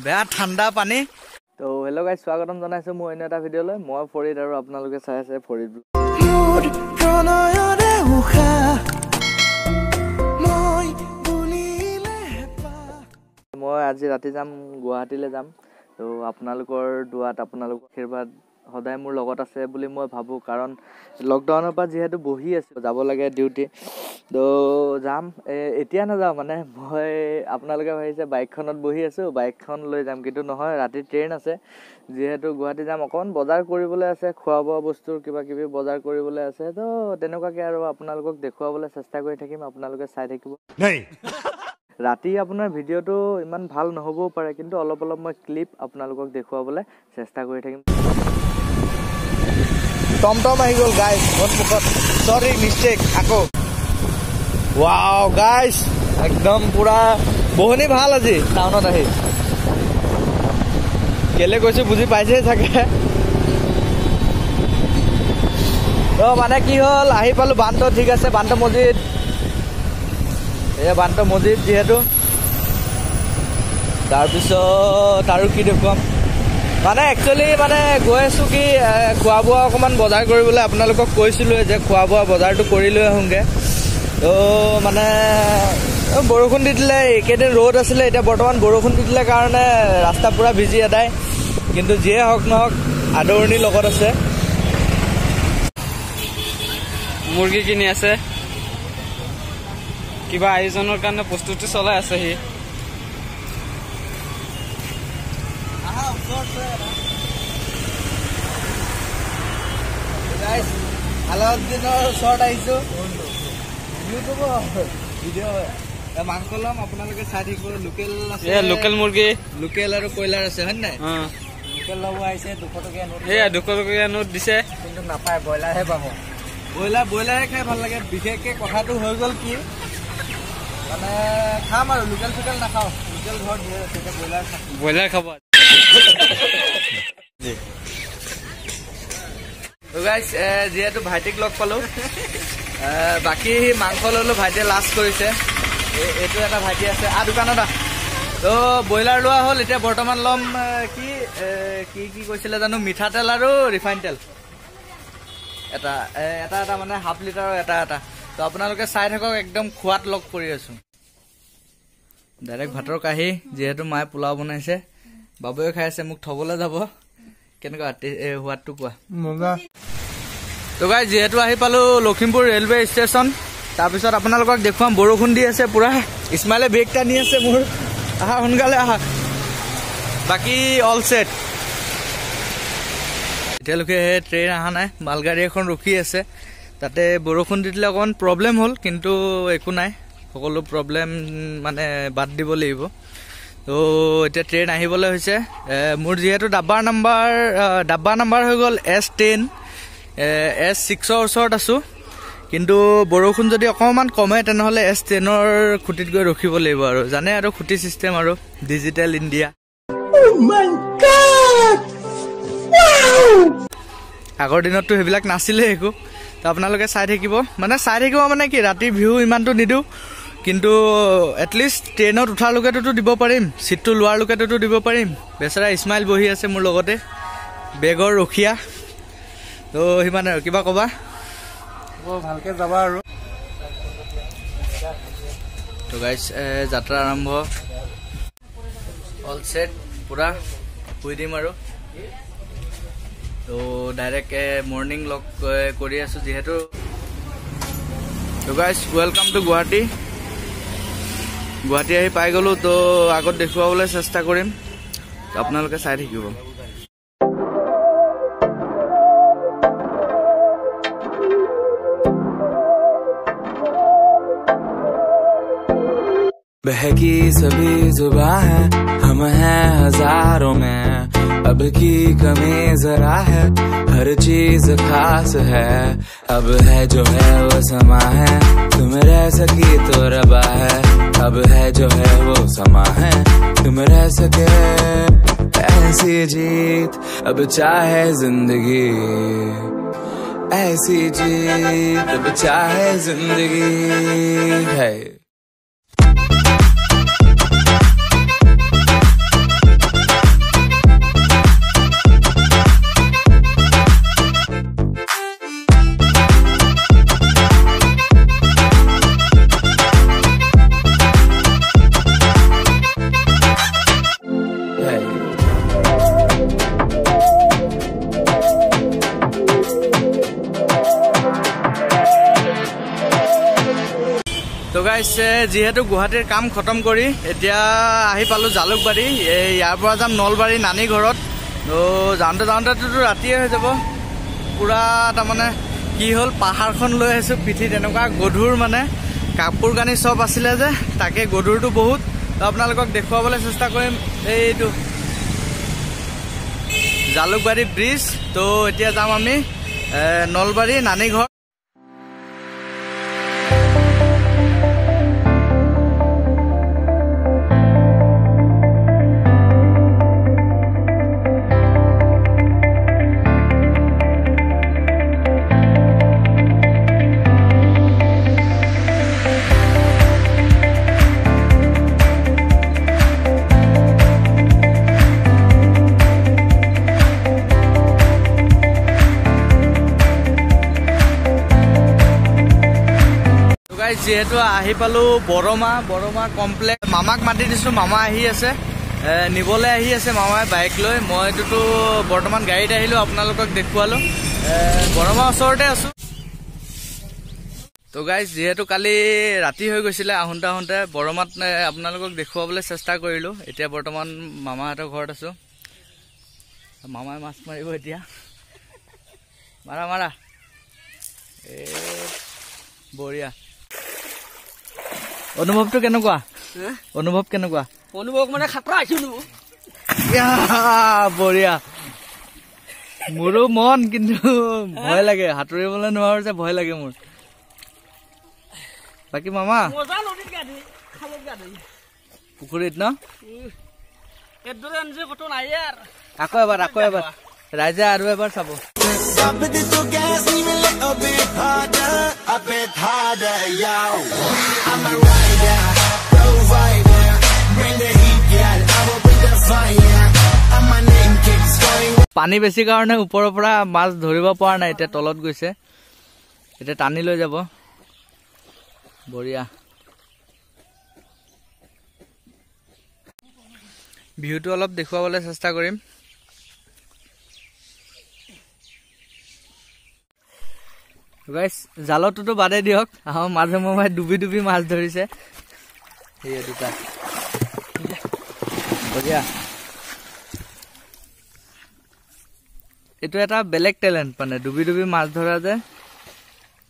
বেয়া ঠাণ্ডা পানী। তো হেল্ল' গাইজ, স্বাগতম জনাইছো মোৰ অন্য এটা ভিডিঅ'লৈ। মই ফৰিদ আৰু আপোনালোকে চাই আছে ফৰিদ। মই আজি ৰাতি যাম, গুৱাহাটীলৈ যাম। তো আপোনালোকৰ দুৱাত আপোনালোকৰ আশীৰ্বাদ সদায় মোৰ লগত আছে বুলি মই ভাবোঁ, কাৰণ লকডাউনৰ পৰা যিহেতু বহি আছোঁ, যাব লাগে ডিউটি। তো যাম, এতিয়া নাযাওঁ মানে মই, আপোনালোকে ভাবিছে বাইকখনত বহি আছোঁ, বাইকখন লৈ যাম, কিন্তু নহয়, ৰাতি ট্ৰেইন আছে। যিহেতু গুৱাহাটী যাম, অকণমান বজাৰ কৰিবলৈ আছে, খোৱা বোৱা বস্তুৰ কিবা কিবি বজাৰ কৰিবলৈ আছে। তো তেনেকুৱাকৈ আৰু আপোনালোকক দেখুৱাবলৈ চেষ্টা কৰি থাকিম, আপোনালোকে চাই থাকিব। ৰাতি আপোনাৰ ভিডিঅ'টো ইমান ভাল নহ'বও পাৰে, কিন্তু অলপ অলপ মই ক্লিপ আপোনালোকক দেখুৱাবলৈ চেষ্টা কৰি থাকিম। টমটম আহি গ'ল গাইজ সন্মুখত, চৰি মিষ্টেক আকৌ। ৱাও গাইজ, একদম পুৰা বহনি ভাল আজি টাউনত আহি। কেলে কৈছোঁ বুজি পাইছেই চাগে। তো মানে কি হ'ল, আহি পালোঁ বান্ত, ঠিক আছে, বান্ত মছজিদ। এয়া বান্ত মছজিদ যিহেতু, তাৰপিছত আৰু কি দেখুৱাম মানে, একচুৱেলি মানে গৈ আছোঁ কি খোৱা বোৱা অকণমান বজাৰ কৰিবলৈ। আপোনালোকক কৈছিলোঁ যে খোৱা বোৱা বজাৰটো কৰি লৈ আহোঁগৈ। তো মানে বৰষুণ দি দিলে, এইকেইদিন ৰ'দ আছিলে, এতিয়া বৰ্তমান বৰষুণ দি দিলে কাৰণে ৰাস্তা পূৰা ভিজি এদায়। কিন্তু যিয়ে হওক নহওক, আদৰণি লগত আছে। মুৰ্গী কিনি আছে, কিবা আয়োজনৰ কাৰণে প্ৰস্তুতি চলাই আছে সি। আলাউদ্দিনৰ ওচৰত আহিছোঁ, ইউটিউবৰ ভিডিঅ' মাংস ল'ম, আপোনালোকে চাই থাকিব। লোকেল আছে, লোকেল মুৰ্গী, লোকেল আৰু কয়লাৰ আছে, হয় নাই? লোকেল ল'ব আহিছে, 200 টকীয়া নোট, সেয়া 200 টকীয়া নোট দিছে, কিন্তু নাপায়, ব্ৰইলাৰহে পাব। ব্ৰইলাৰে খাই ভাল লাগে। বিশেষকৈ কথাটো হৈ গ'ল কি, মানে খাম আৰু লোকেল চোকেল নাখাওঁ, লোকেল ঘৰত ধেৰ আছে, এতিয়া ব্ৰইলাৰ খাব। গাইজ, যিহেতু ভাইটিক লগ পালোঁ, বাকী মাংস ল'লোঁ, ভাইটিয়ে লাষ্ট কৰিছে। এইটো এটা ভাইটি আছে দোকানত। তো ব্ৰইলাৰ লোৱা হ'ল, এতিয়া বৰ্তমান ল'ম কি কি কৈছিলে জানো, মিঠাতেল আৰু ৰিফাইন তেল এটা মানে হাফ লিটাৰৰ এটা। তো আপোনালোকে চাই থাকক, একদম খোৱাত লগ কৰি আছোঁ। ডাইৰেক্ট ভাতৰ কাঁহী, যিহেতু মায়ে পোলাও বনাইছে, বাবুৱে খাই আছে, মোক থ'বলৈ যাব। কেনেকুৱা সোৱাদটো কোৱা? মজা। তো গাইজ, যিহেতু আহি পালোঁ লখিমপুৰ ৰেলৱে ষ্টেচন, তাৰপিছত আপোনালোকক দেখুৱাম। বৰষুণ দি আছে পুৰা, ইছমাইলে বেগ টানি আছে মোৰ, আহা সোনকালে আহা। বাকী অল ছেট। এতিয়ালৈকে ট্ৰেইন অহা নাই, মালগাড়ী এখন ৰখি আছে। তাতে বৰষুণ দি দিলে অকণমান প্ৰব্লেম হ'ল, কিন্তু একো নাই, সকলো প্ৰব্লেম মানে বাদ দিব লাগিব। তো এতিয়া ট্ৰেইন আহিবলৈ হৈছে। মোৰ যিহেতু ডাব্বা নাম্বাৰ হৈ গ'ল S10, S6ৰ ওচৰত আছোঁ। কিন্তু বৰষুণ যদি অকণমান কমে, তেনেহ'লে S10ৰ খুঁটিত গৈ ৰখিব লাগিব। আৰু জানে আৰু খুঁটি ছিষ্টেম আৰু ডিজিটেল ইণ্ডিয়া। আগৰ দিনততো সেইবিলাক নাছিলে একো। তো আপোনালোকে চাই থাকিব মানে কি, ৰাতিৰ ভিউ ইমানটো নিদিওঁ, কিন্তু এটলিষ্ট ট্ৰেইনত উঠাৰ লোকেতো দিব পাৰিম, ছিটটো লোৱাৰ লোকেতো দিব পাৰিম। বেচেৰা ইছমাইল বহি আছে মোৰ লগতে, বেগৰ ৰখীয়া। তো সিমানে আৰু, কিবা ক'বা? ভালকৈ যাবা আৰু। তো গাইজ, যাত্ৰা আৰম্ভ, অল ছেট, পূৰা শুই দিম আৰু। তো ডাইৰেক্ট মৰ্ণিং লগ কৰি আছোঁ যিহেতু। তো guys, welcome to Guwahati. Guwahati আহি পাই গ'লোঁ। তো আগত দেখুৱাবলৈ চেষ্টা কৰিম, আপোনালোকে চাই থাকিব। बहकी सभी जुबां है, हम हैं हजारों में, अब की कमी जरा है, हर चीज खास है, अब है जो है वो समा है, तुम रह सकी तो रबा है, अब है जो है वो समा है, तुम रह सके ऐसी जीत, अब चाहे जिंदगी ऐसी जीत, अब चाहे जिंदगी है। যিহেতু গুৱাহাটীৰ কাম খতম কৰি এতিয়া আহি পালোঁ জালুকবাৰী। ইয়াৰ পৰা যাম নলবাৰী নানী ঘৰত। তো যাওঁতেতো ৰাতিয়ে হৈ যাব। পূৰা তাৰমানে কি হ'ল, পাহাৰখন লৈ আহিছোঁ পিঠিত, এনেকুৱা গধুৰ মানে কাপোৰ কানি চব আছিলে যে, তাকে গধুৰটো বহুত। তো আপোনালোকক দেখুৱাবলৈ চেষ্টা কৰিম এইটো জালুকবাৰী ব্ৰিজ। তো এতিয়া যাম আমি নলবাৰী নানী ঘৰ। যিহেতু আহি পালোঁ বৰমা কমপ্লেক্স। মামাক মাতি দিছোঁ, মামা আহি আছে, নিবলৈ আহি আছে মামাই বাইক লৈ। মইটোতো বৰ্তমান গাড়ীত আহিলোঁ, আপোনালোকক দেখুৱালোঁ। বৰমাৰ ওচৰতে আছোঁ। তো গাইজ যিহেতু কালি ৰাতি হৈ গৈছিলে আহোঁতে বৰমাত আপোনালোকক দেখুৱাবলৈ চেষ্টা কৰিলোঁ। এতিয়া বৰ্তমান মামাহঁতৰ ঘৰত আছোঁ। মামাই মাছ মাৰিব এতিয়া। মাৰা বঢ়িয়া। অনুভৱটো কেনেকুৱা? অনুভৱ মানে খাতৰা আহিছিলোঁ। বঢ়িয়া। মোৰো মন, কিন্তু ভয় লাগে, সাঁতুৰিবলৈ নোৱাৰো যে ভয় লাগে মোৰ। বাকী মামা পুখুৰীত ন? আকৌ এবাৰ ৰাইজে আৰু এবাৰ চাব। পানী বেছি কাৰণে ওপৰৰ পৰা মাছ ধৰিব পৰা নাই, এতিয়া তলত গৈছে, এতিয়া টানি লৈ যাব। বঢ়িয়া। ভিউটো অলপ দেখুৱাবলৈ চেষ্টা কৰিম। গাইছ জালটোতো বাদে দিয়ক, আমাৰ মাজে সময়ে ডুবি মাছ ধৰিছে। সেয়ে দুটা বঢ়িয়া। এইটো এটা বেলেগ টেলেণ্ট, মানে ডুবি মাছ ধৰা যে,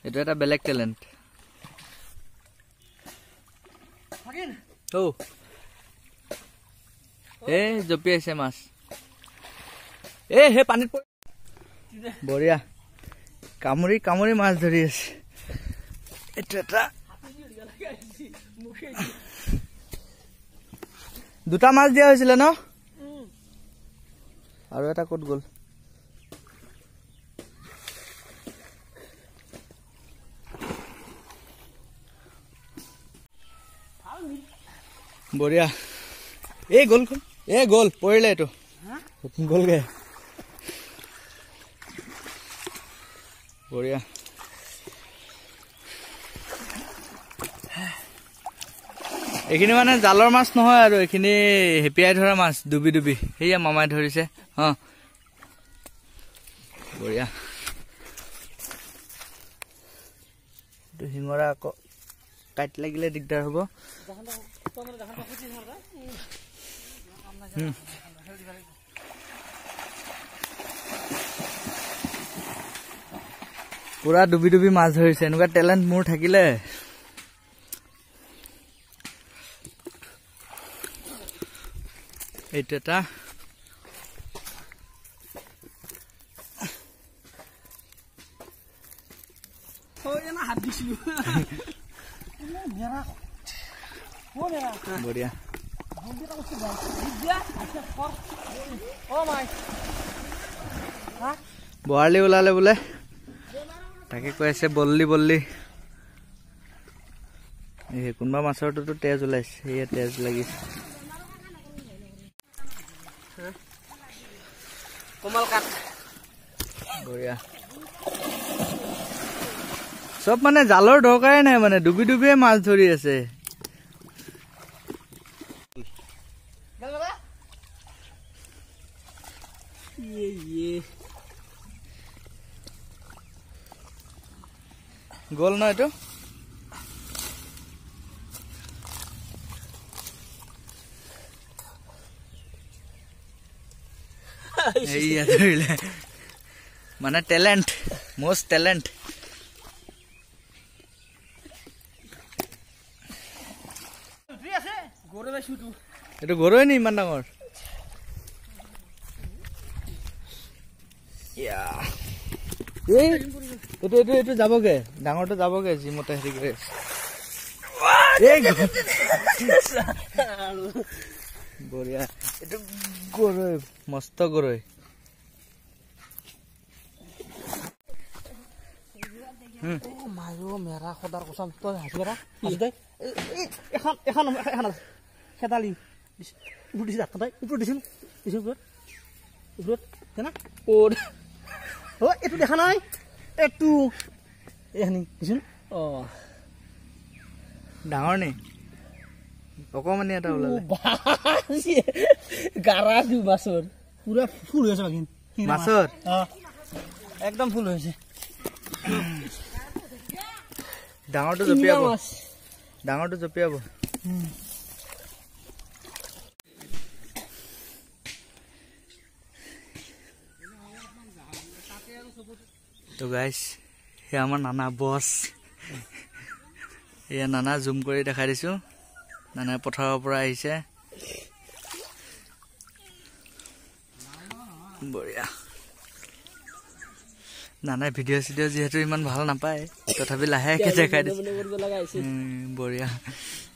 এইটো এটা বেলেগ টেলেণ্ট। জঁপিয়াইছে মাছ। সেই পানীত বঢ়িয়া। কামুৰি মাছ ধৰি আছে। এইটো এটা দুটা মাছ দিয়া হৈছিলে ন? আৰু এটা ক'ত গ'ল? বঢ়িয়া। গ'ল পৰিলে, এইটো গ'লগে। বঢ়িয়া। এইখিনি মানে জালৰ মাছ নহয় আৰু, এইখিনি হেপিয়াই ধৰা মাছ, ডুবি সেয়া মামাই ধৰিছে। বঢ়িয়া। এইটো শিঙৰা আকৌ কাইট লাগিলে দিগদাৰ হ'ব। পুৰা ডুবি মাছ ধৰিছে। এনেকুৱা টেলেণ্ট মোৰ থাকিলে। এইটো এটা বঢ়িয়া। বৰালি ওলালে বোলে, তাকে কৈ আছে বল্লি। কোনোবা মাছৰটোতো তেজ ওলাইছে, সেয়ে তেজ লাগিছে। বঢ়িয়া। চব মানে জালৰ দৰকাৰে নাই, মানে ডুবিয়ে মাছ ধৰি আছে। গ'ল ন এইটো? এইয়া ধৰিলে মানে টেলেণ্ট মষ্ট টেলেণ্ট এইটো গৰৈ নি ইমান ডাঙৰ এইটো যাবগে ডাঙৰটো যাবগে যিমতে হেৰি কৰি বঢ়িয়া এইটো গৰৈ মস্ত গৰৈ মেৰা সদাৰ কচম তই হাঁচি কৰা এখন খেদালি ওপৰত দিছিল তই ওপৰত দিছিল ওপৰত না এইটো দেখা নাই এইটো এইখানি দিছিল ডাঙৰ নি অকমানি এটা ওলালে গাৰা দিও মাছৰ পুৰা ফুল হৈ আছে মাছৰ একদম ফুল হৈছে ডাঙৰটো জপিয়াব তো গাইছ সেয়া আমাৰ নানা বছ এয়া নানা জুম কৰি দেখাই দিছো নানা পথাৰৰ পৰা আহিছে বঢ়িয়া নানাই ভিডিঅ' চিডিঅ' যিহেতু ইমান ভাল নাপায় তথাপি লাহেকে দেখাই দিছো বঢ়িয়া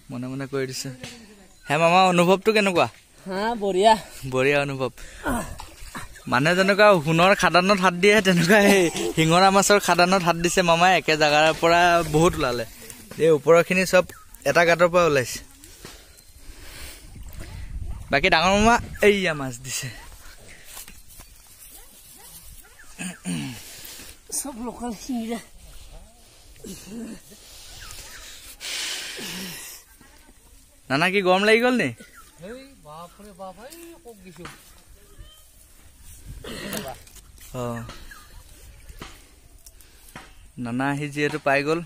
মনে মনে কৰি দিছো হে মামা অনুভৱটো কেনেকুৱা বঢ়িয়া বঢ়িয়া অনুভৱ মানে যেনেকুৱা সোণৰ খাদানত হাত দিয়ে তেনেকুৱা সেই শিঙৰা মাছৰ খাদানত হাত দিছে মামাই একে জাগাৰ পৰা বহুত ওলালে এই ওপৰৰখিনি চব এটা গাঁতৰ পৰা ওলাইছে বাকী ডাঙৰ মামা এইয়া মাছ দিছে সব লোকাল শিঙৰা নানা কি গৰম লাগি গ'ল নি বাপৰে বাপ কক দিছো নানা আহি যিহেতু পাই গ'ল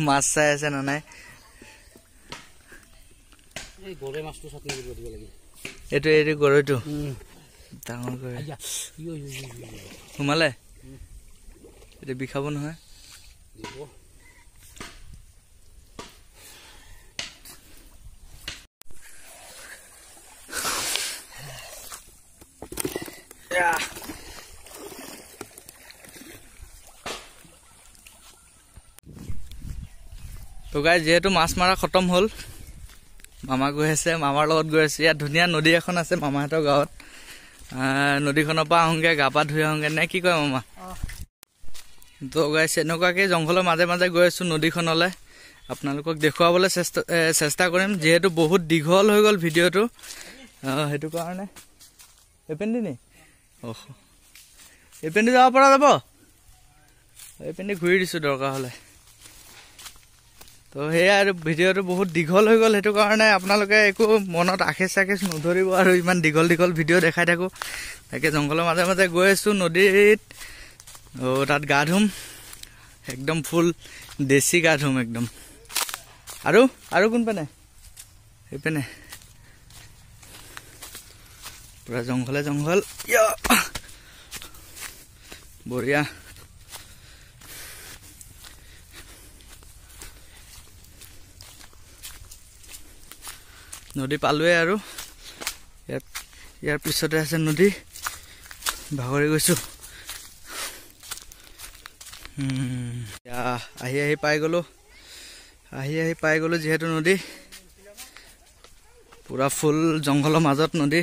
মাছ চাই আছে নানাই গৰৈ মাছটো চাটনি কৰিব দিব লাগে এইটো গৰৈটো ডাঙৰ গৰৈ সোমালে এইটো বিষাব নহয় তো গাইজ যেহেতু মাছ মাৰা খতম হ'ল মামা গৈ আছে মামাৰ লগত গৈ আছে ইয়াত ধুনীয়া নদী এখন আছে মামাহঁতৰ গাঁৱত নদীখনৰ পৰা আহোঁগে গা পা ধুই আহোঁগে নে কি কয় মামা তো গাইজ এনেকুৱাকৈ জংঘলৰ মাজে মাজে গৈ আছোঁ নদীখনলৈ আপোনালোকক দেখুৱাবলৈ চেষ্টা কৰিম যিহেতু বহুত দীঘল হৈ গ'ল ভিডিঅ'টো সেইটো কাৰণে এইপিনে নি এইপিনে যাব পৰা যাব এইপিনে ঘূৰি দিছোঁ দৰকাৰ হ'লে তো সেয়া আৰু ভিডিঅ'টো বহুত দীঘল হৈ গ'ল সেইটো কাৰণে আপোনালোকে একো মনত আখেচ চাখেচ নধৰিব আৰু ইমান দীঘল ভিডিঅ' দেখাই থাকোঁ তাকে জংঘলৰ মাজে মাজে গৈ আছোঁ নদীত তাত গা ধুম একদম ফুল দেশী গা ধুম একদম আৰু কোনপিনে সেইপিনে পুৰা জংঘল বঢ়িয়া নদী পালোৱে আৰু ইয়াৰ পিছতে আছে নদী ভাগৰি গৈছোঁ আহি পাই গ'লো যিহেতু নদী পুৰা ফুল জংঘলৰ মাজত নদী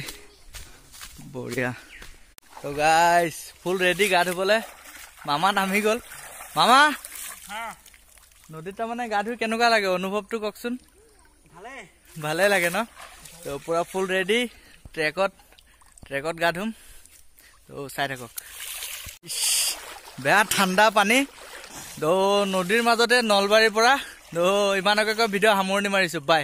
বঢ়িয়া তো গাইছ ফুল ৰেডি গা ধুবলৈ মামা নামি গ'ল মামা নদীত তাৰমানে গা ধুই কেনেকুৱা লাগে অনুভৱটো কওকচোন ভালে লাগে ন তো পুৰা ফুল ৰেডি ট্ৰেকত গা ধুম তো চাই থাকক বেয়া ঠাণ্ডা পানী তো নদীৰ মাজতে নলবাৰীৰ পৰা তো ইমানকৈ ভিডিঅ' সামৰণি মাৰিছোঁ বাই